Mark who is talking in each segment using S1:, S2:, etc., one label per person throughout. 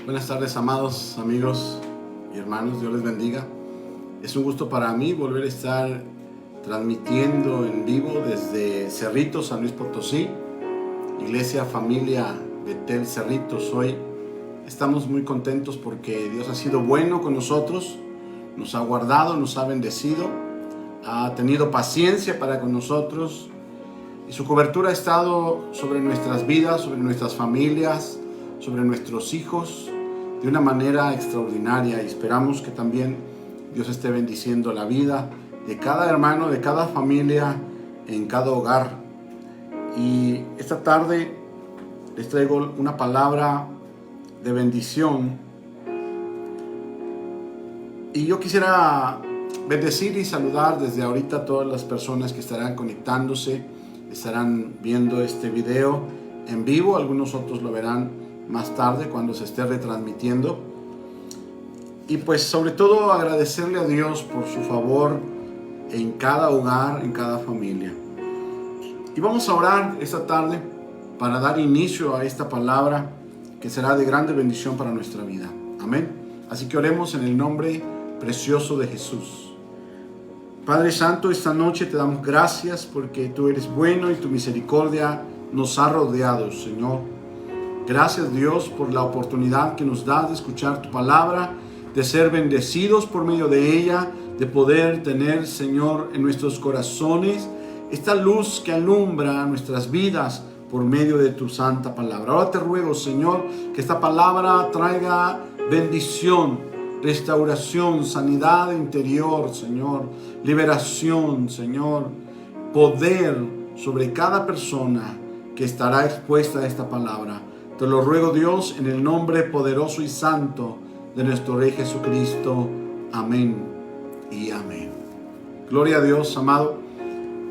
S1: Buenas tardes, amados amigos y hermanos, Dios les bendiga. Es un gusto para mí volver a estar transmitiendo en vivo desde Cerritos, San Luis Potosí, Iglesia Familia Betel Cerritos. Hoy estamos muy contentos porque Dios ha sido bueno con nosotros, nos ha guardado, nos ha bendecido, ha tenido paciencia para con nosotros y su cobertura ha estado sobre nuestras vidas, sobre nuestras familias, sobre nuestros hijos de una manera extraordinaria, y esperamos que también Dios esté bendiciendo la vida de cada hermano, de cada familia, en cada hogar. Y esta tarde les traigo una palabra de bendición, y yo quisiera bendecir y saludar desde ahorita a todas las personas que estarán conectándose, estarán viendo este video en vivo. Algunos otros lo verán más tarde cuando se esté retransmitiendo. Y pues sobre todo agradecerle a Dios por su favor en cada hogar, en cada familia. Y vamos a orar esta tarde para dar inicio a esta palabra que será de grande bendición para nuestra vida. Amén. Así que oremos en el nombre precioso de Jesús. Padre Santo, esta noche te damos gracias porque tú eres bueno y tu misericordia nos ha rodeado, Señor. Gracias, Dios, por la oportunidad que nos das de escuchar tu palabra, de ser bendecidos por medio de ella, de poder tener, Señor, en nuestros corazones esta luz que alumbra nuestras vidas por medio de tu santa palabra. Ahora te ruego, Señor, que esta palabra traiga bendición, restauración, sanidad interior, Señor, liberación, Señor, poder sobre cada persona que estará expuesta a esta palabra. Te lo ruego, Dios, en el nombre poderoso y santo de nuestro Rey Jesucristo. Amén y amén. Gloria a Dios, amado.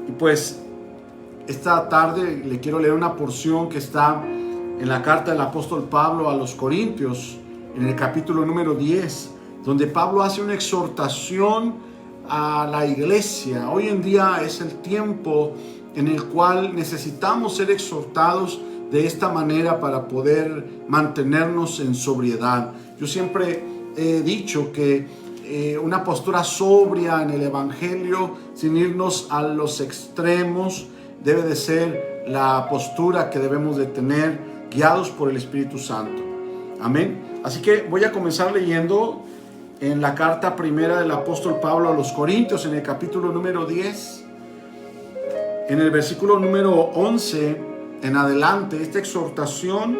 S1: Y pues esta tarde le quiero leer una porción que está en la carta del apóstol Pablo a los Corintios, en el capítulo número 10, donde Pablo hace una exhortación a la iglesia. Hoy en día es el tiempo en el cual necesitamos ser exhortados de esta manera para poder mantenernos en sobriedad. Yo siempre he dicho que una postura sobria en el evangelio, sin irnos a los extremos, debe de ser la postura que debemos de tener, guiados por el Espíritu Santo. Amén. Así que voy a comenzar leyendo en la carta primera del apóstol Pablo a los Corintios, en el capítulo número 10, en el versículo número 11 en adelante. Esta exhortación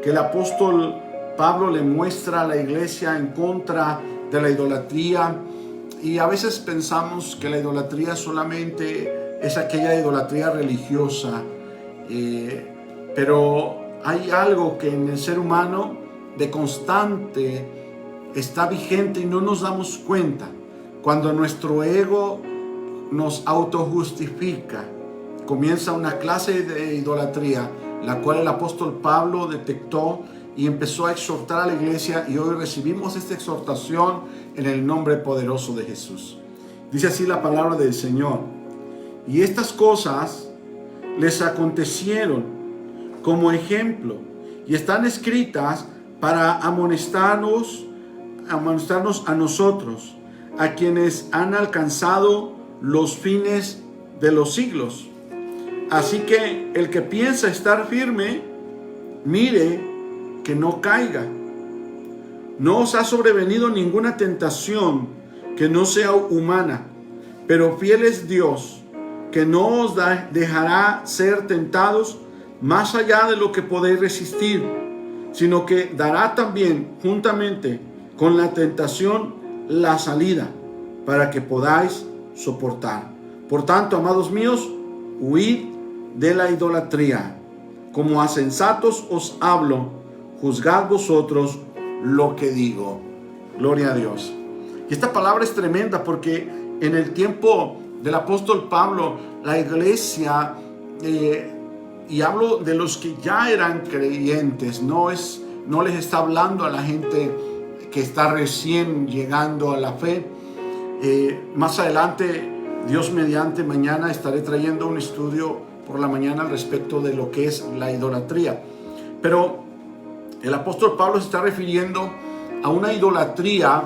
S1: que el apóstol Pablo le muestra a la iglesia en contra de la idolatría. Y a veces pensamos que la idolatría solamente es aquella idolatría religiosa, pero hay algo que en el ser humano de constante está vigente y no nos damos cuenta. Cuando nuestro ego nos autojustifica, comienza una clase de idolatría, la cual el apóstol Pablo detectó y empezó a exhortar a la iglesia, y hoy recibimos esta exhortación en el nombre poderoso de Jesús. Dice así la palabra del Señor: y estas cosas les acontecieron como ejemplo, y están escritas para amonestarnos a nosotros, a quienes han alcanzado los fines de los siglos. Así que el que piensa estar firme, mire que no caiga. No os ha sobrevenido ninguna tentación que no sea humana, pero fiel es Dios, que no os dejará ser tentados más allá de lo que podéis resistir, sino que dará también juntamente con la tentación la salida, para que podáis soportar. Por tanto, amados míos, huid de la idolatría. Como a sensatos os hablo, juzgad vosotros lo que digo. Gloria a Dios. Y esta palabra es tremenda porque en el tiempo del apóstol Pablo, la iglesia, y hablo de los que ya eran creyentes, no les está hablando a la gente que está recién llegando a la fe. Más adelante, Dios mediante, mañana estaré trayendo un estudio por la mañana al respecto de lo que es la idolatría. Pero el apóstol Pablo se está refiriendo a una idolatría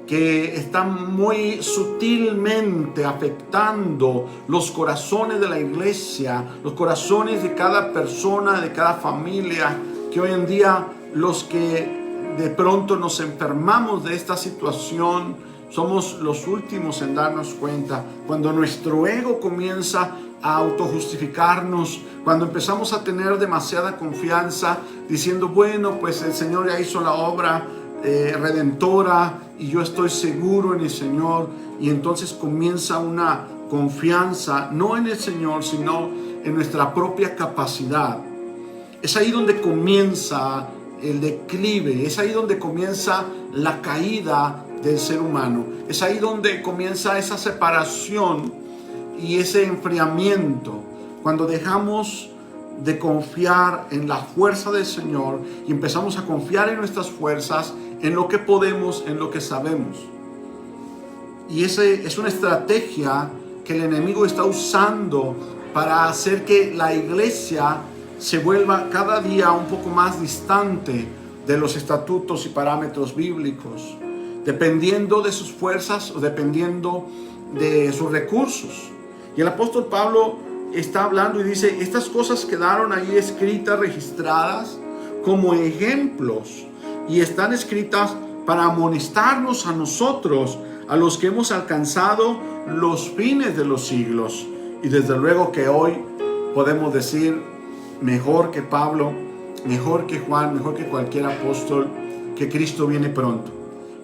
S1: que está muy sutilmente afectando los corazones de la iglesia, los corazones de cada persona, de cada familia, que hoy en día los que de pronto nos enfermamos de esta situación somos los últimos en darnos cuenta. Cuando nuestro ego comienza a autojustificarnos, cuando empezamos a tener demasiada confianza diciendo, bueno, pues el Señor ya hizo la obra redentora y yo estoy seguro en el Señor, y entonces comienza una confianza no en el Señor sino en nuestra propia capacidad. Es ahí donde comienza el declive, es ahí donde comienza la caída del ser humano, es ahí donde comienza esa separación y ese enfriamiento, cuando dejamos de confiar en la fuerza del Señor y empezamos a confiar en nuestras fuerzas, en lo que podemos, en lo que sabemos. Y esa es una estrategia que el enemigo está usando para hacer que la iglesia se vuelva cada día un poco más distante de los estatutos y parámetros bíblicos, dependiendo de sus fuerzas o dependiendo de sus recursos. Y el apóstol Pablo está hablando y dice, estas cosas quedaron ahí escritas, registradas como ejemplos, y están escritas para amonestarnos a nosotros, a los que hemos alcanzado los fines de los siglos. Y desde luego que hoy podemos decir, mejor que Pablo, mejor que Juan, mejor que cualquier apóstol, que Cristo viene pronto.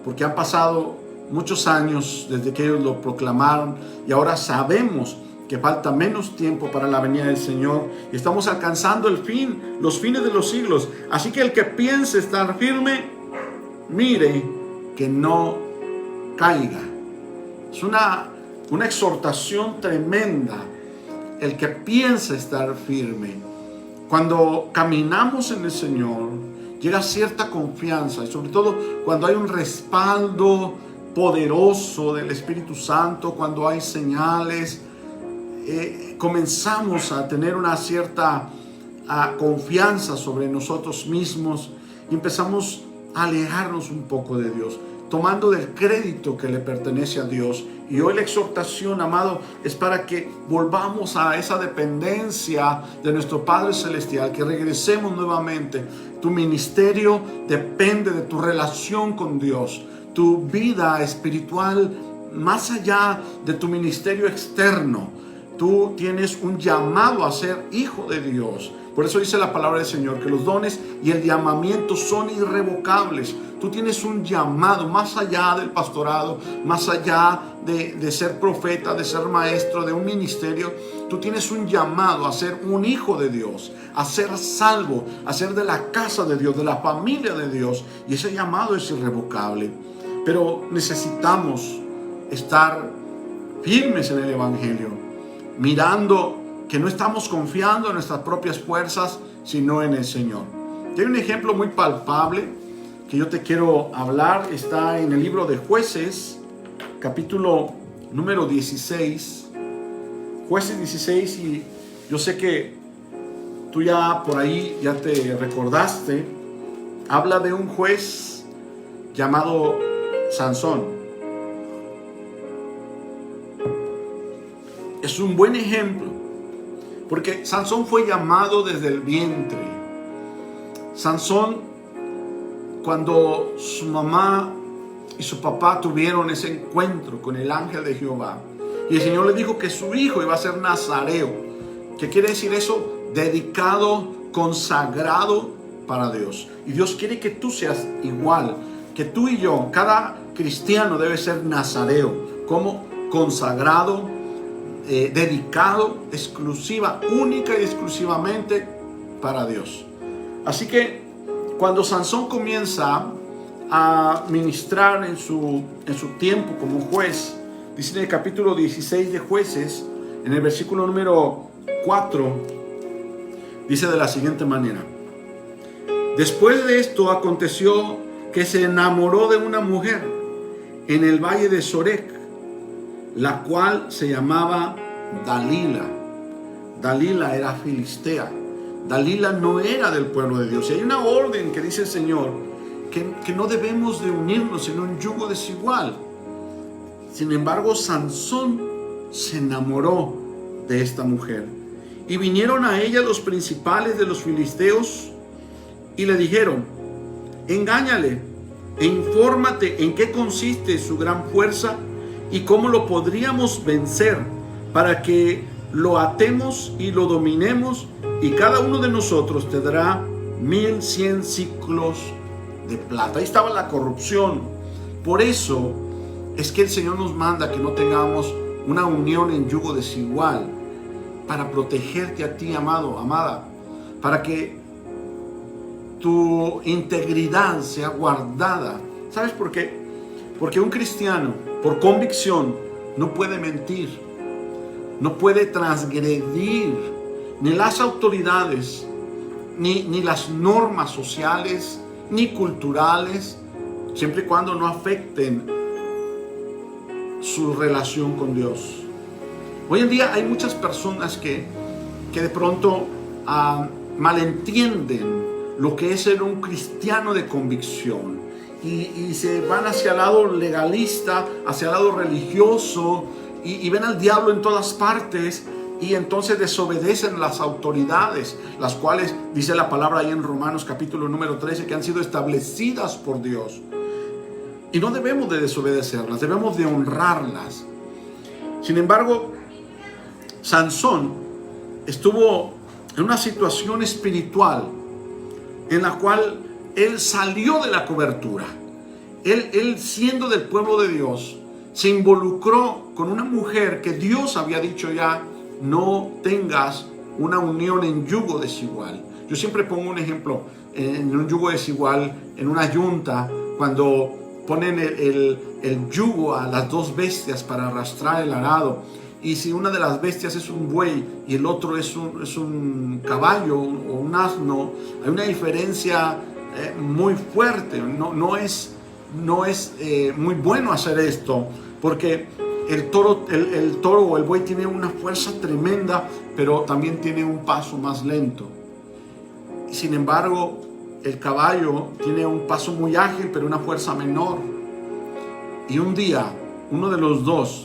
S1: Porque han pasado muchos años desde que ellos lo proclamaron, y ahora sabemos que falta menos tiempo para la venida del Señor, y estamos alcanzando el fin, los fines de los siglos. Así que el que piense estar firme, mire que no caiga. Es una exhortación tremenda, el que piense estar firme. Cuando caminamos en el Señor, llega cierta confianza, y sobre todo cuando hay un respaldo poderoso del Espíritu Santo, cuando hay señales, comenzamos a tener una cierta confianza sobre nosotros mismos y empezamos a alejarnos un poco de Dios, tomando del crédito que le pertenece a Dios. Y hoy la exhortación, amado, es para que volvamos a esa dependencia de nuestro Padre Celestial, que regresemos nuevamente. Tu ministerio depende de tu relación con Dios, tu vida espiritual, más allá de tu ministerio externo. Tú tienes un llamado a ser hijo de Dios. Por eso dice la palabra del Señor, que los dones y el llamamiento son irrevocables. Tú tienes un llamado más allá del pastorado, más allá de ser profeta, de ser maestro, de un ministerio. Tú tienes un llamado a ser un hijo de Dios, a ser salvo, a ser de la casa de Dios, de la familia de Dios. Y ese llamado es irrevocable. Pero necesitamos estar firmes en el Evangelio, mirando que no estamos confiando en nuestras propias fuerzas, sino en el Señor. Y hay un ejemplo muy palpable que yo te quiero hablar. Está en el libro de Jueces, capítulo número 16. Jueces 16, y yo sé que tú ya por ahí ya te recordaste. Habla de un juez llamado Sansón. Es un buen ejemplo, porque Sansón fue llamado desde el vientre. Sansón, cuando su mamá y su papá tuvieron ese encuentro con el ángel de Jehová, y el Señor le dijo que su hijo iba a ser nazareo. ¿Qué quiere decir eso? Dedicado, consagrado para Dios. Y Dios quiere que tú seas igual, que tú y yo, cada cristiano debe ser nazareo, como consagrado, dedicado única y exclusivamente para Dios. Así que cuando Sansón comienza a ministrar en su tiempo como juez, dice en el capítulo 16 de Jueces, en el versículo número 4, dice de la siguiente manera: después de esto aconteció que se enamoró de una mujer en el valle de Sorek, la cual se llamaba Dalila, Dalila era filistea. Dalila no era del pueblo de Dios. Y hay una orden que dice el Señor que no debemos de unirnos en un yugo desigual. Sin embargo, Sansón se enamoró de esta mujer. Y vinieron a ella los principales de los filisteos y le dijeron: engáñale e infórmate en qué consiste su gran fuerza y cómo lo podríamos vencer, para que lo atemos y lo dominemos, y cada uno de nosotros te dará 1100 ciclos de plata. Ahí estaba la corrupción. Por eso es que el Señor nos manda que no tengamos una unión en yugo desigual, para protegerte a ti, amado, amada, para que tu integridad sea guardada. ¿Sabes por qué? Porque un cristiano, por convicción, no puede mentir, no puede transgredir ni las autoridades, ni las normas sociales, ni culturales, siempre y cuando no afecten su relación con Dios. Hoy en día hay muchas personas que de pronto malentienden lo que es ser un cristiano de convicción y se van hacia el lado legalista, hacia el lado religioso, y ven al diablo en todas partes, y entonces desobedecen las autoridades, las cuales dice la palabra ahí en Romanos capítulo número 13 que han sido establecidas por Dios. Y no debemos de desobedecerlas, debemos de honrarlas. Sin embargo, Sansón estuvo en una situación espiritual en la cual él salió de la cobertura. Él siendo del pueblo de Dios, se involucró con una mujer que Dios había dicho ya: no tengas una unión en yugo desigual. Yo siempre pongo un ejemplo en un yugo desigual, en una yunta, cuando ponen el yugo a las dos bestias para arrastrar el arado. Y si una de las bestias es un buey y el otro es un caballo o un asno, hay una diferencia muy fuerte. No es muy bueno hacer esto, porque el toro o el buey tiene una fuerza tremenda, pero también tiene un paso más lento. Sin embargo, el caballo tiene un paso muy ágil, pero una fuerza menor. Y un día, uno de los dos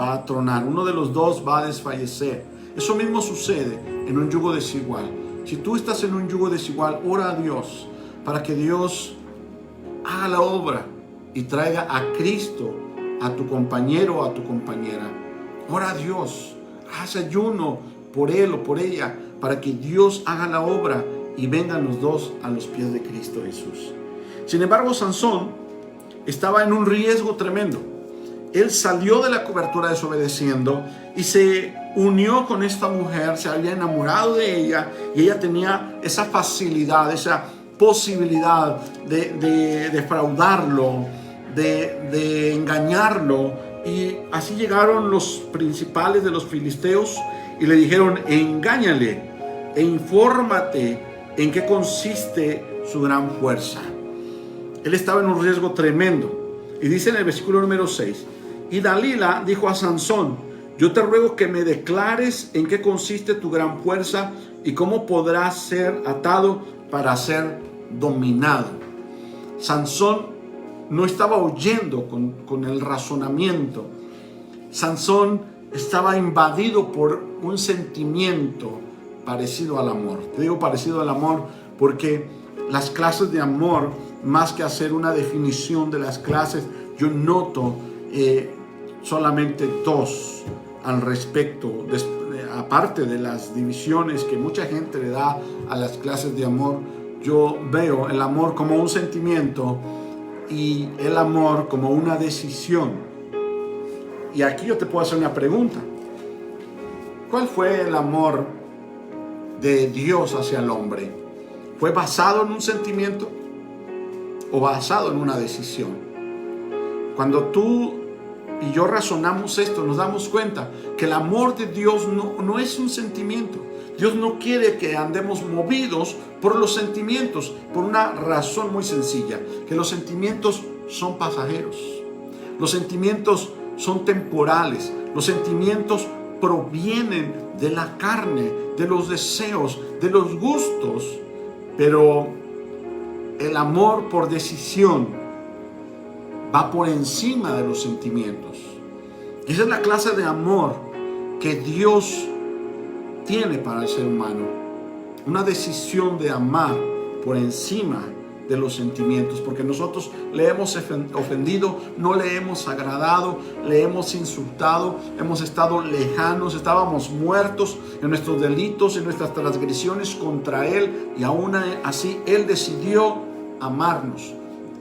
S1: va a tronar, uno de los dos va a desfallecer. Eso mismo sucede en un yugo desigual. Si tú estás en un yugo desigual, ora a Dios para que Dios haga la obra y traiga a Cristo a tu compañero o a tu compañera. Ora a Dios, haz ayuno por él o por ella, para que Dios haga la obra y vengan los dos a los pies de Cristo Jesús. Sin embargo, Sansón estaba en un riesgo tremendo. Él salió de la cobertura desobedeciendo y se unió con esta mujer, se había enamorado de ella, y ella tenía esa facilidad, esa posibilidad de defraudarlo, de engañarlo. Y así llegaron los principales de los filisteos y le dijeron: engáñale e infórmate en qué consiste su gran fuerza. Él estaba en un riesgo tremendo. Y dice en el versículo número 6: y Dalila dijo a Sansón: yo te ruego que me declares en qué consiste tu gran fuerza y cómo podrás ser atado para ser dominado. Sansón no estaba oyendo con el razonamiento. Sansón estaba invadido por un sentimiento parecido al amor. Te digo parecido al amor porque las clases de amor, más que hacer una definición de las clases, yo noto solamente dos al respecto, aparte de las divisiones que mucha gente le da a las clases de amor. Yo veo el amor como un sentimiento y el amor como una decisión. Y aquí yo te puedo hacer una pregunta: ¿cuál fue el amor de Dios hacia el hombre? ¿Fue basado en un sentimiento o basado en una decisión? Cuando tú y yo razonamos esto, nos damos cuenta que el amor de Dios no es un sentimiento. Dios no quiere que andemos movidos por los sentimientos, por una razón muy sencilla: que los sentimientos son pasajeros, los sentimientos son temporales, los sentimientos provienen de la carne, de los deseos, de los gustos, pero el amor por decisión va por encima de los sentimientos. Esa es la clase de amor que Dios tiene para el ser humano. Una decisión de amar por encima de los sentimientos, porque nosotros le hemos ofendido, no le hemos agradado, le hemos insultado, hemos estado lejanos, estábamos muertos en nuestros delitos, en nuestras transgresiones contra Él, y aún así Él decidió amarnos.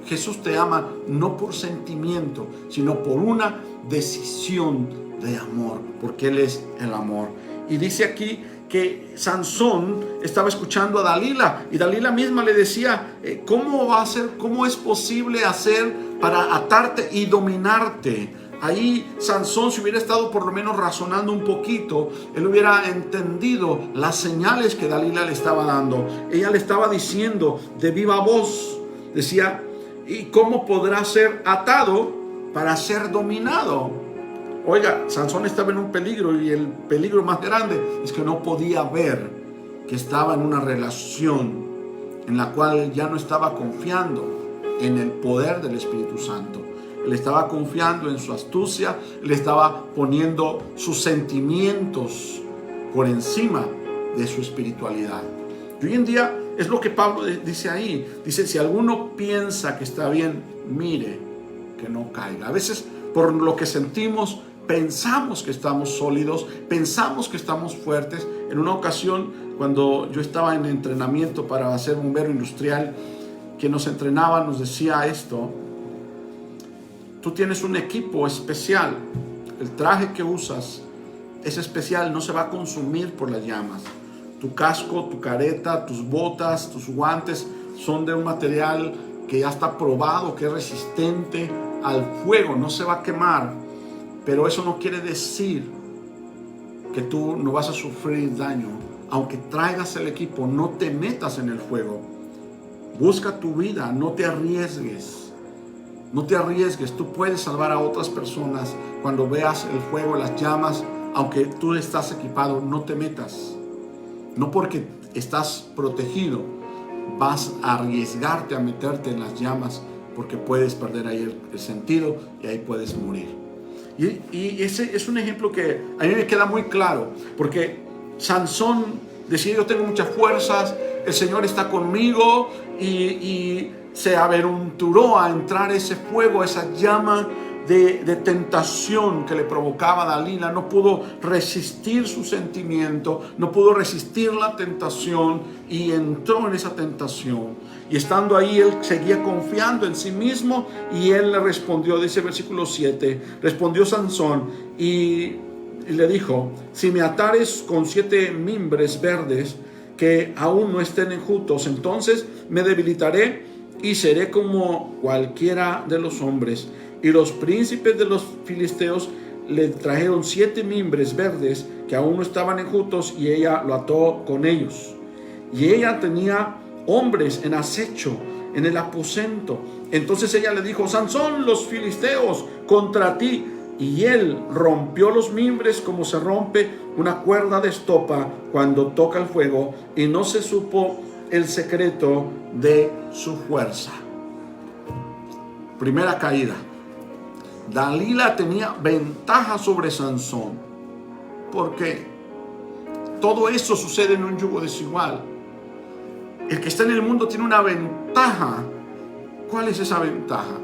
S1: Jesús te ama no por sentimiento, sino por una decisión de amor, porque Él es el amor. Y dice aquí que Sansón estaba escuchando a Dalila, y Dalila misma le decía, ¿cómo va a ser? ¿Cómo es posible hacer para atarte y dominarte? Ahí Sansón, si hubiera estado por lo menos razonando un poquito, él hubiera entendido las señales que Dalila le estaba dando. Ella le estaba diciendo de viva voz, decía, ¿y cómo podrá ser atado para ser dominado? Oiga, Sansón estaba en un peligro, y el peligro más grande es que no podía ver que estaba en una relación en la cual ya no estaba confiando en el poder del Espíritu Santo. Él estaba confiando en su astucia, él estaba poniendo sus sentimientos por encima de su espiritualidad. Y hoy en día es lo que Pablo dice ahí. Dice, si alguno piensa que está bien, mire que no caiga. A veces por lo que sentimos, pensamos que estamos sólidos, pensamos que estamos fuertes. En una ocasión, cuando yo estaba en entrenamiento para ser bombero industrial, quien nos entrenaba nos decía esto: tú tienes un equipo especial, el traje que usas es especial, no se va a consumir por las llamas. Tu casco, tu careta, tus botas, tus guantes son de un material que ya está probado, que es resistente al fuego, no se va a quemar. Pero eso no quiere decir que tú no vas a sufrir daño. Aunque traigas el equipo, no te metas en el fuego. Busca tu vida, no te arriesgues. No te arriesgues, tú puedes salvar a otras personas cuando veas el fuego, las llamas. Aunque tú estás equipado, no te metas. No porque estás protegido vas a arriesgarte a meterte en las llamas, porque puedes perder ahí el sentido y ahí puedes morir. Y ese es un ejemplo que a mí me queda muy claro, porque Sansón decía, yo tengo muchas fuerzas, el Señor está conmigo, y se aventuró a entrar ese fuego, esa llama de tentación que le provocaba a Dalila. No pudo resistir su sentimiento, no pudo resistir la tentación, y entró en esa tentación. Y estando ahí, él seguía confiando en sí mismo, y él le respondió, dice versículo 7, respondió Sansón y le dijo, si me atares con 7 mimbres verdes que aún no estén enjutos, entonces me debilitaré y seré como cualquiera de los hombres. Y los príncipes de los filisteos le trajeron 7 mimbres verdes que aún no estaban enjutos, y ella lo ató con ellos. Y ella tenía hombres en acecho en el aposento. Entonces ella le dijo, Sansón, los filisteos contra ti. Y él rompió los mimbres como se rompe una cuerda de estopa cuando toca el fuego, y no se supo el secreto de su fuerza. Primera caída. Dalila tenía ventaja sobre Sansón. ¿Por qué? Todo eso sucede en un yugo desigual. El que está en el mundo tiene una ventaja. ¿Cuál es esa ventaja?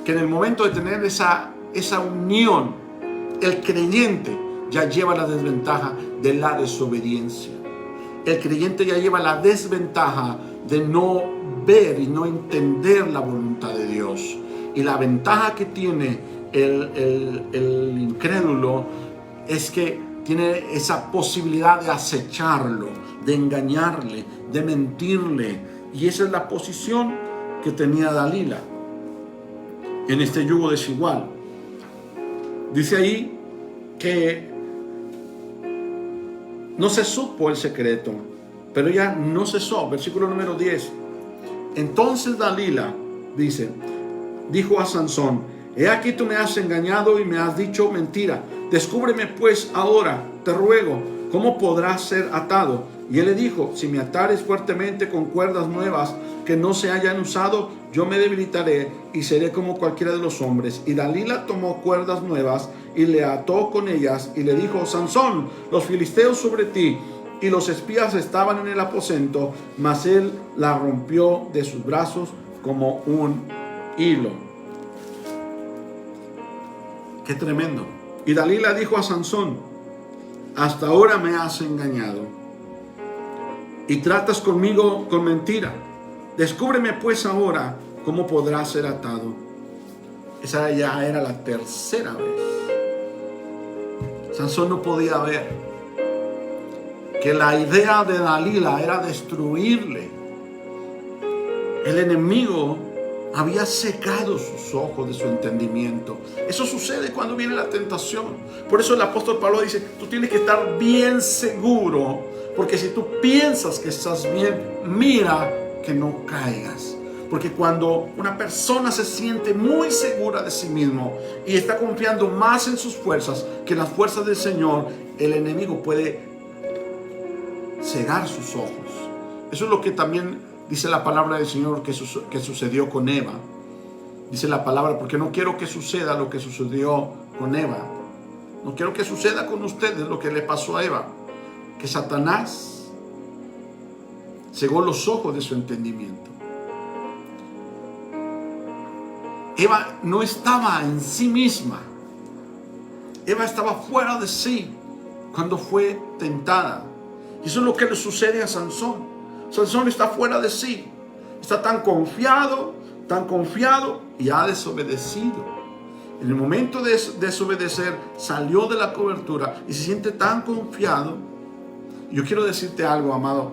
S1: Que en el momento de tener esa unión, el creyente ya lleva la desventaja de la desobediencia. El creyente ya lleva la desventaja de no ver y no entender la voluntad de Dios. Y la ventaja que tiene el incrédulo es que tiene esa posibilidad de acecharlo, de engañarle, de mentirle. Y esa es la posición que tenía Dalila en este yugo desigual. Dice ahí que no se supo el secreto, pero ella no cesó. Versículo número 10. Entonces Dalila, dice, dijo a Sansón, he aquí tú me has engañado y me has dicho mentira. descúbreme pues ahora, te ruego, cómo podrá ser atado. Y él le dijo, si me atares fuertemente con cuerdas nuevas que no se hayan usado, yo me debilitaré y seré como cualquiera de los hombres. Y Dalila tomó cuerdas nuevas y le ató con ellas y le dijo, Sansón, los filisteos sobre ti. Y los espías estaban en el aposento, mas él la rompió de sus brazos como un hilo. Qué tremendo. Y Dalila dijo a Sansón, hasta ahora me has engañado y tratas conmigo con mentira. Descúbreme pues ahora cómo podrá ser atado. Esa ya era la tercera vez. Sansón no podía ver que la idea de Dalila era destruirle. El enemigo había secado sus ojos de su entendimiento. Eso sucede cuando viene la tentación. Por eso el apóstol Pablo dice, tú tienes que estar bien seguro, porque si tú piensas que estás bien, mira que no caigas. Porque cuando una persona se siente muy segura de sí mismo y está confiando más en sus fuerzas que en las fuerzas del Señor, el enemigo puede cegar sus ojos. Eso es lo que también dice la palabra del Señor que sucedió con Eva. Dice la palabra, porque no quiero que suceda lo que sucedió con Eva. No quiero que suceda con ustedes lo que le pasó a Eva. Que Satanás cegó los ojos de su entendimiento. Eva no estaba en sí misma. Eva estaba fuera de sí cuando fue tentada. Y eso es lo que le sucede a Sansón. Sansón está fuera de sí. Está tan confiado y ha desobedecido. En el momento de desobedecer, salió de la cobertura y se siente tan confiado. Yo quiero decirte algo, amado.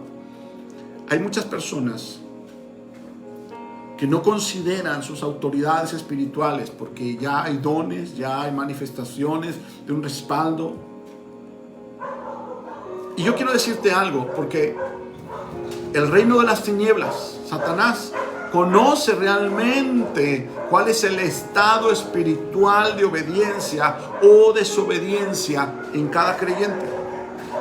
S1: Hay muchas personas que no consideran sus autoridades espirituales porque ya hay dones, ya hay manifestaciones de un respaldo. Y yo quiero decirte algo, porque el reino de las tinieblas, Satanás, conoce realmente cuál es el estado espiritual de obediencia o desobediencia en cada creyente.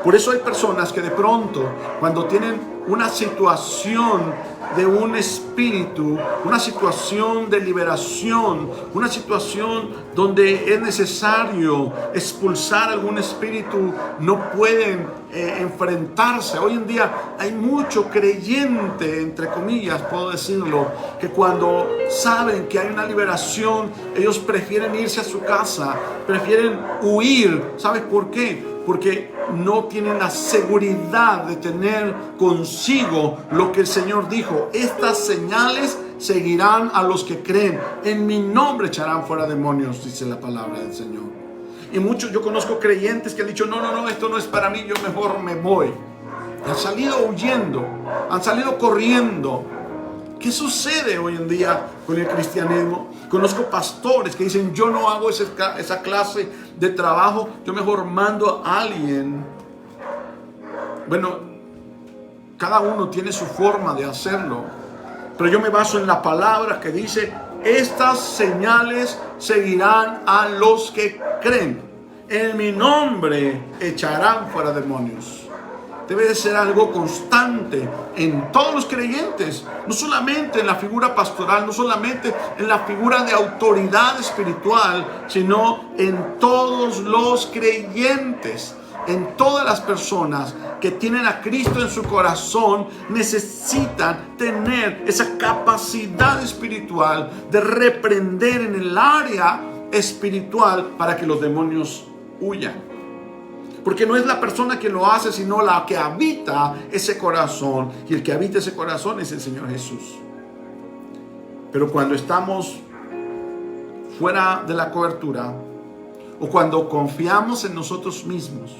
S1: Por eso hay personas que de pronto, cuando tienen una situación de un espíritu, una situación de liberación, una situación donde es necesario expulsar algún espíritu, no pueden enfrentarse. Hoy en día hay mucho creyente, entre comillas puedo decirlo, que cuando saben que hay una liberación, ellos prefieren irse a su casa, prefieren huir. ¿Sabes por qué? Porque no tienen la seguridad de tener consigo lo que el Señor dijo. Estas señales seguirán a los que creen. En mi nombre echarán fuera demonios, dice la palabra del Señor. Y muchos, yo conozco creyentes que han dicho, no, esto no es para mí, yo mejor me voy. Han salido huyendo, han salido corriendo. ¿Qué sucede hoy en día con el cristianismo? Conozco pastores que dicen, yo no hago esa clase de trabajo, yo mejor mando a alguien. Bueno, cada uno tiene su forma de hacerlo, pero yo me baso en la palabra que dice, estas señales seguirán a los que creen. En mi nombre echarán fuera demonios. Debe de ser algo constante en todos los creyentes, no solamente en la figura pastoral, no solamente en la figura de autoridad espiritual, sino en todos los creyentes, en todas las personas que tienen a Cristo en su corazón. Necesitan tener esa capacidad espiritual de reprender en el área espiritual para que los demonios huyan. Porque no es la persona que lo hace, sino la que habita ese corazón. Y el que habita ese corazón es el Señor Jesús. Pero cuando estamos fuera de la cobertura, o cuando confiamos en nosotros mismos,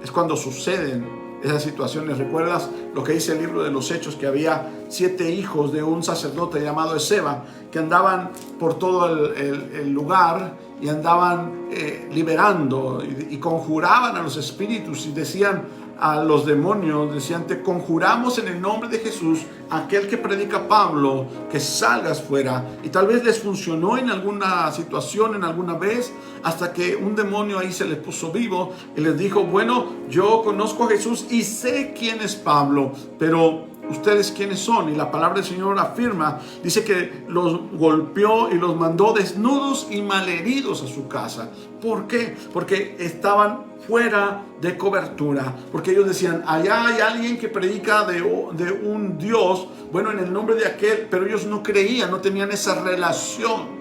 S1: es cuando suceden esas situaciones. ¿Recuerdas lo que dice el libro de los Hechos? Que había 7 hijos de un sacerdote llamado Esceva, que andaban por todo el lugar y andaban liberando y conjuraban a los espíritus y decían, a los demonios, decían: te conjuramos en el nombre de Jesús, aquel que predica Pablo, que salgas fuera. Y tal vez les funcionó en alguna situación, en alguna vez, hasta que un demonio ahí se les puso vivo y les dijo: bueno, yo conozco a Jesús y sé quién es Pablo, pero ¿ustedes quiénes son? Y la palabra del Señor afirma, dice que los golpeó y los mandó desnudos y malheridos a su casa. ¿Por qué? Porque estaban fuera de cobertura, porque ellos decían: allá hay alguien que predica de un Dios, bueno, en el nombre de aquel, pero ellos no creían, no tenían esa relación.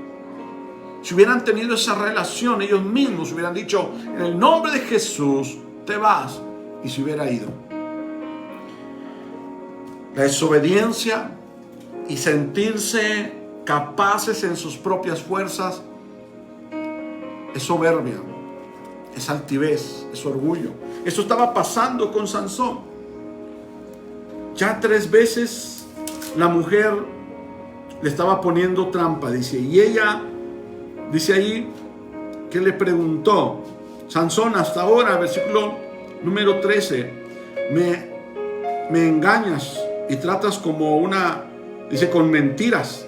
S1: Si hubieran tenido esa relación, ellos mismos hubieran dicho: en el nombre de Jesús te vas, y se hubiera ido. La desobediencia y sentirse capaces en sus propias fuerzas es soberbia, es altivez, es orgullo. Esto estaba pasando con Sansón. Ya 3 veces la mujer le estaba poniendo trampa, dice, y ella, dice ahí, que le preguntó: Sansón, hasta ahora, versículo número 13, me engañas y tratas como dice, con mentiras.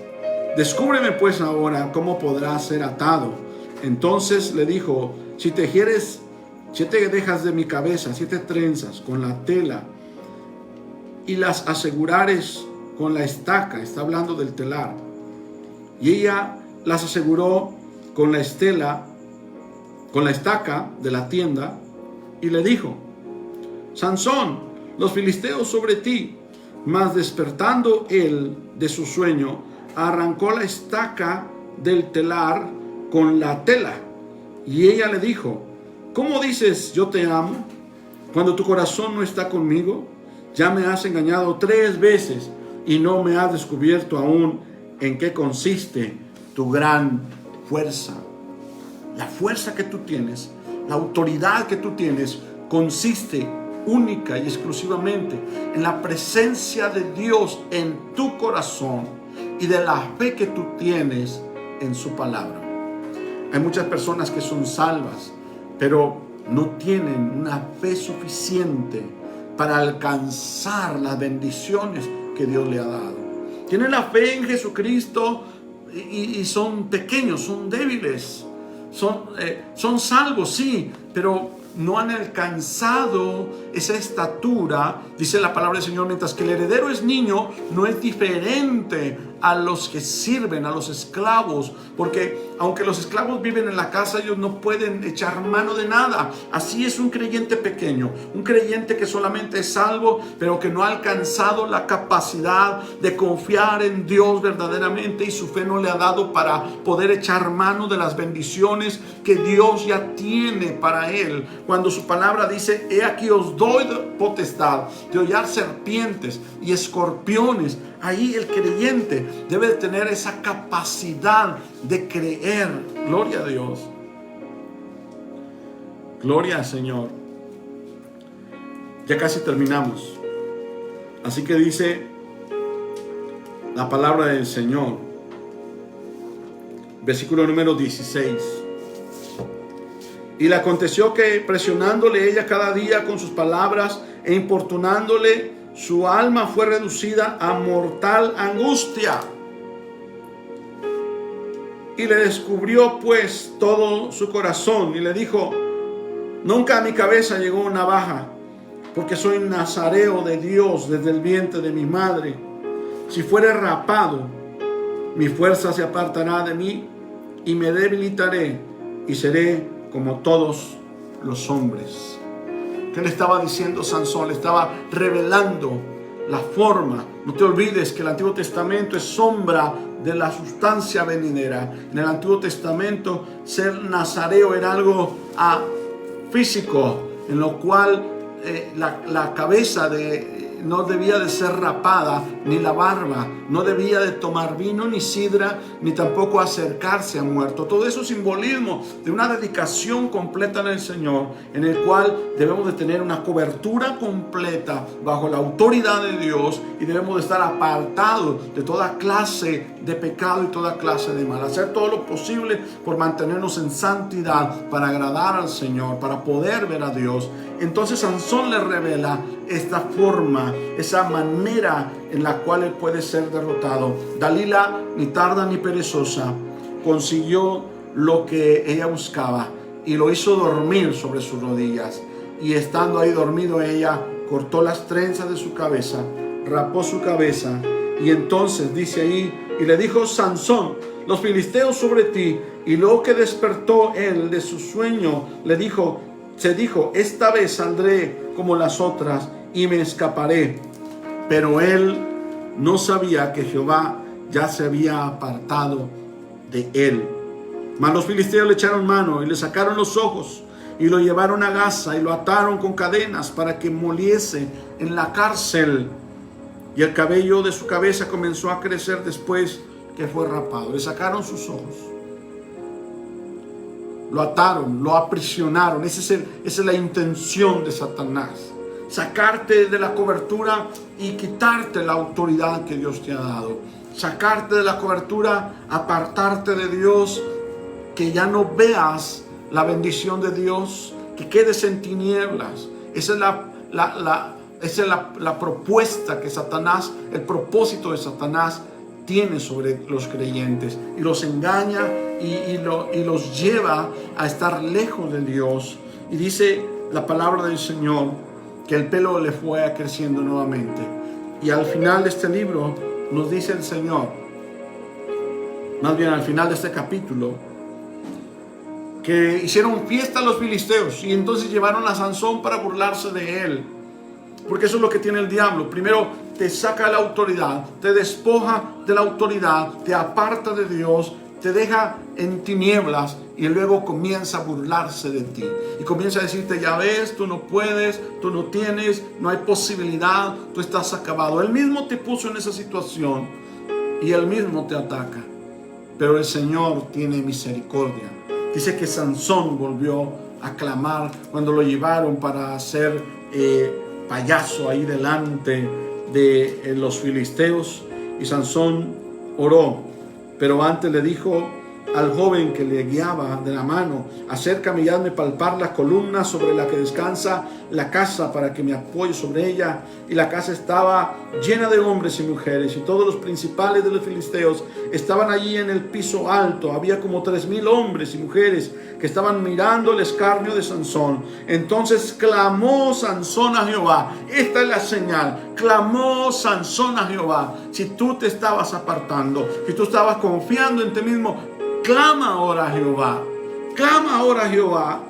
S1: Descúbreme pues ahora cómo podrás ser atado. Entonces le dijo: si tejieres 7 dejas de mi cabeza, 7 trenzas con la tela, y las asegurares con la estaca, está hablando del telar. Y ella las aseguró con la estaca de la tienda, y le dijo: Sansón, los filisteos sobre ti. Mas despertando él de su sueño, arrancó la estaca del telar con la tela. Y ella le dijo: ¿cómo dices yo te amo, cuando tu corazón no está conmigo? Ya me has engañado 3 veces y no me has descubierto aún en qué consiste tu gran fuerza. La fuerza que tú tienes, la autoridad que tú tienes, consiste única y exclusivamente en la presencia de Dios en tu corazón y de la fe que tú tienes en su palabra. Hay muchas personas que son salvas, pero no tienen una fe suficiente para alcanzar las bendiciones que Dios le ha dado. Tienen la fe en Jesucristo y son pequeños, son débiles, son salvos, sí, pero no han alcanzado esa estatura, dice la palabra del Señor, mientras que el heredero es niño, no es diferente a los que sirven, a los esclavos, porque aunque los esclavos viven en la casa, ellos no pueden echar mano de nada. Así es un creyente pequeño, un creyente que solamente es salvo, pero que no ha alcanzado la capacidad de confiar en Dios verdaderamente, y su fe no le ha dado para poder echar mano de las bendiciones que Dios ya tiene para él. Cuando su palabra dice: he aquí os doy potestad de hollar serpientes y escorpiones, ahí el creyente debe de tener esa capacidad de creer. Gloria a Dios. Gloria al Señor. Ya casi terminamos. Así que dice la palabra del Señor, versículo número 16. Y le aconteció que, presionándole ella cada día con sus palabras e importunándole, su alma fue reducida a mortal angustia. Y le descubrió pues todo su corazón, y le dijo: nunca a mi cabeza llegó navaja, porque soy nazareo de Dios desde el vientre de mi madre. Si fuere rapado, mi fuerza se apartará de mí, y me debilitaré, y seré como todos los hombres. ¿Qué le estaba diciendo Sansón? Le estaba revelando la forma. No te olvides que el Antiguo Testamento es sombra de la sustancia venidera. En el Antiguo Testamento ser nazareo era algo físico, en lo cual la cabeza de no debía de ser rapada, ni la barba, no debía de tomar vino ni sidra, ni tampoco acercarse a muerto. Todo eso es simbolismo de una dedicación completa en el Señor, en el cual debemos de tener una cobertura completa bajo la autoridad de Dios, y debemos de estar apartados de toda clase de pecado y toda clase de mal. Hacer todo lo posible por mantenernos en santidad, para agradar al Señor, para poder ver a Dios. Entonces Sansón le revela esta forma, esa manera en la cual él puede ser derrotado. Dalila, ni tarda ni perezosa, consiguió lo que ella buscaba y lo hizo dormir sobre sus rodillas. Y estando ahí dormido, ella cortó las trenzas de su cabeza, rapó su cabeza, y entonces dice ahí, y le dijo: Sansón, los filisteos sobre ti. Y luego que despertó él de su sueño, se dijo: esta vez saldré como las otras y me escaparé. Pero él no sabía que Jehová ya se había apartado de él. Mas los filisteos le echaron mano y le sacaron los ojos y lo llevaron a Gaza y lo ataron con cadenas para que moliese en la cárcel. Y el cabello de su cabeza comenzó a crecer después que fue rapado. Le sacaron sus ojos, lo ataron, lo aprisionaron. Esa es la intención de Satanás: sacarte de la cobertura y quitarte la autoridad que Dios te ha dado. Sacarte de la cobertura, apartarte de Dios, que ya no veas la bendición de Dios, que quedes en tinieblas. Esa es la propuesta que Satanás, el propósito de Satanás tiene sobre los creyentes, y los engaña y los lleva a estar lejos de Dios. Y dice la palabra del Señor que el pelo le fue creciendo nuevamente. Y al final de este libro nos dice el Señor, más bien al final de este capítulo, que hicieron fiesta los filisteos, y entonces llevaron a Sansón para burlarse de él. Porque eso es lo que tiene el diablo. Primero te saca la autoridad, te despoja de la autoridad, te aparta de Dios, te deja en tinieblas, y luego comienza a burlarse de ti. Y comienza a decirte: ya ves, tú no puedes, tú no tienes, no hay posibilidad, tú estás acabado. Él mismo te puso en esa situación y él mismo te ataca. Pero el Señor tiene misericordia. Dice que Sansón volvió a clamar cuando lo llevaron para hacer payaso ahí delante de los filisteos. Y Sansón oró, pero antes le dijo al joven que le guiaba de la mano: acércame y hazme palpar la columna sobre la que descansa la casa, para que me apoye sobre ella. Y la casa estaba llena de hombres y mujeres, y todos los principales de los filisteos estaban allí en el piso alto. Había como 3,000 hombres y mujeres que estaban mirando el escarnio de Sansón. Entonces clamó Sansón a Jehová. Esta es la señal: clamó Sansón a Jehová. Si tú te estabas apartando, si tú estabas confiando en ti mismo, clama ahora a Jehová. Clama ahora a Jehová.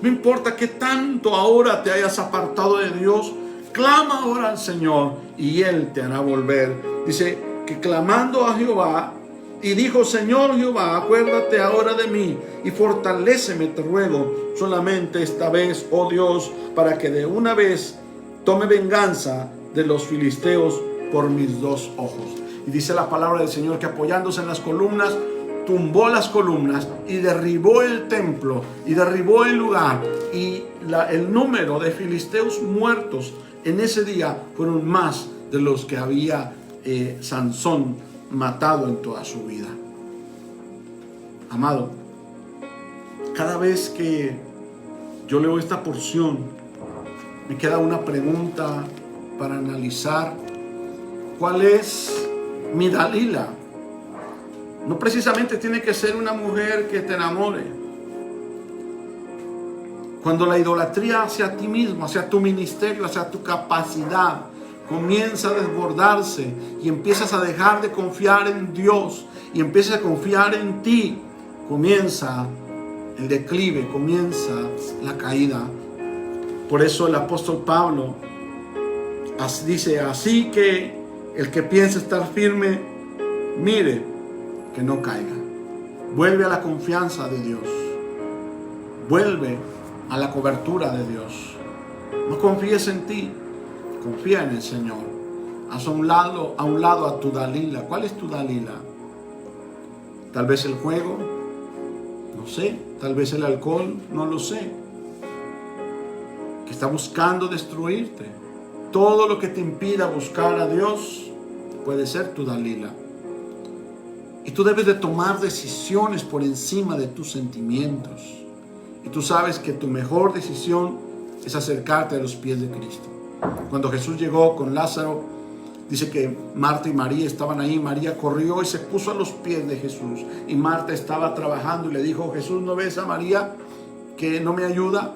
S1: No importa que tanto ahora te hayas apartado de Dios, clama ahora al Señor y Él te hará volver. Dice que clamando a Jehová, y dijo: Señor Jehová, acuérdate ahora de mí y fortaléceme, te ruego, solamente esta vez, oh Dios, para que de una vez tome venganza de los filisteos por mis 2 ojos. Y dice la palabra del Señor que, apoyándose en las columnas, tumbó las columnas y derribó el templo y derribó el lugar, y el número de filisteos muertos en ese día fueron más de los que había Sansón matado en toda su vida. Amado, cada vez que yo leo esta porción, me queda una pregunta para analizar: ¿cuál es mi Dalila? No precisamente tiene que ser una mujer que te enamore. Cuando la idolatría hacia ti mismo, hacia tu ministerio, hacia tu capacidad, comienza a desbordarse y empiezas a dejar de confiar en Dios y empiezas a confiar en ti, comienza el declive, comienza la caída. Por eso el apóstol Pablo dice: así que el que piensa estar firme, mire que no caiga. Vuelve a la confianza de Dios. Vuelve a la cobertura de Dios. No confíes en ti. Confía en el Señor. Haz a un lado a tu Dalila. ¿Cuál es tu Dalila? Tal vez el juego, no sé. Tal vez el alcohol, no lo sé. Que está buscando destruirte. Todo lo que te impida buscar a Dios puede ser tu Dalila. Y tú debes de tomar decisiones por encima de tus sentimientos. Y tú sabes que tu mejor decisión es acercarte a los pies de Cristo. Cuando Jesús llegó con Lázaro, dice que Marta y María estaban ahí. María corrió y se puso a los pies de Jesús. Y Marta estaba trabajando y le dijo: Jesús, ¿no ves a María que no me ayuda?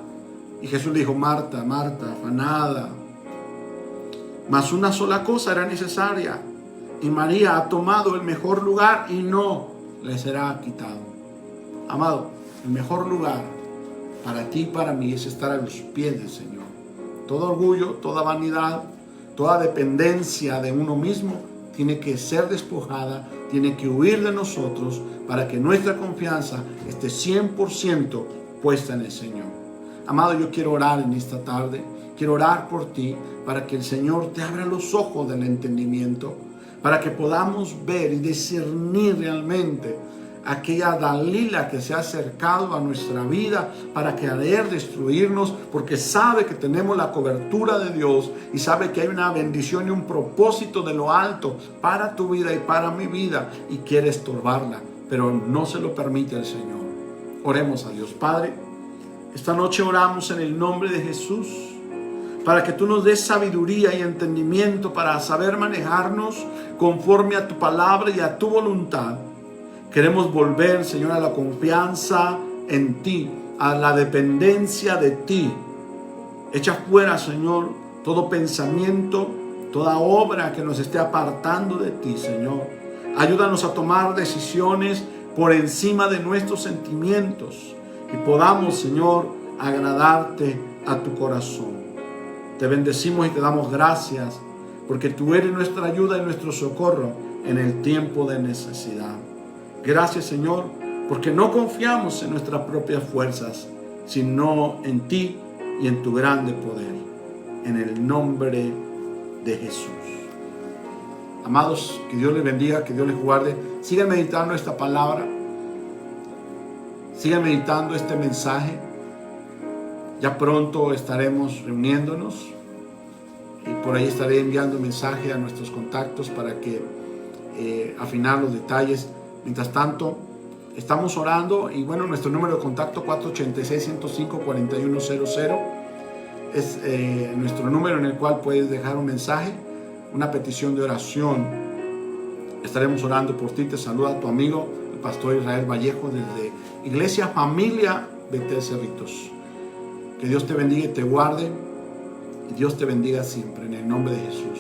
S1: Y Jesús le dijo: Marta, Marta, afanada, mas una sola cosa era necesaria. Y María ha tomado el mejor lugar y no le será quitado. Amado, el mejor lugar para ti y para mí es estar a los pies del Señor. Todo orgullo, toda vanidad, toda dependencia de uno mismo tiene que ser despojada, tiene que huir de nosotros para que nuestra confianza esté 100% puesta en el Señor. Amado, yo quiero orar en esta tarde, quiero orar por ti para que el Señor te abra los ojos del entendimiento, para que podamos ver y discernir realmente aquella Dalila que se ha acercado a nuestra vida para querer destruirnos, porque sabe que tenemos la cobertura de Dios y sabe que hay una bendición y un propósito de lo alto para tu vida y para mi vida, y quiere estorbarla, pero no se lo permite el Señor. Oremos a Dios. Padre, esta noche oramos en el nombre de Jesús, para que tú nos des sabiduría y entendimiento para saber manejarnos conforme a tu palabra y a tu voluntad. Queremos volver, Señor, a la confianza en ti, a la dependencia de ti. Echa fuera, Señor, todo pensamiento, toda obra que nos esté apartando de ti, Señor. Ayúdanos a tomar decisiones por encima de nuestros sentimientos y podamos, Señor, agradarte a tu corazón. Te bendecimos y te damos gracias, porque tú eres nuestra ayuda y nuestro socorro en el tiempo de necesidad. Gracias, Señor, porque no confiamos en nuestras propias fuerzas, sino en ti y en tu grande poder. En el nombre de Jesús. Amados, que Dios les bendiga, que Dios les guarde. Sigan meditando esta palabra. Sigan meditando este mensaje. Ya pronto estaremos reuniéndonos y por ahí estaré enviando mensaje a nuestros contactos para que afinar los detalles. Mientras tanto, estamos orando y bueno, nuestro número de contacto 486-105-4100 es nuestro número en el cual puedes dejar un mensaje, una petición de oración. Estaremos orando por ti. Te saluda tu amigo, el pastor Israel Vallejo, desde Iglesia Familia Betel Cerritos. Que Dios te bendiga y te guarde, y Dios te bendiga siempre, en el nombre de Jesús.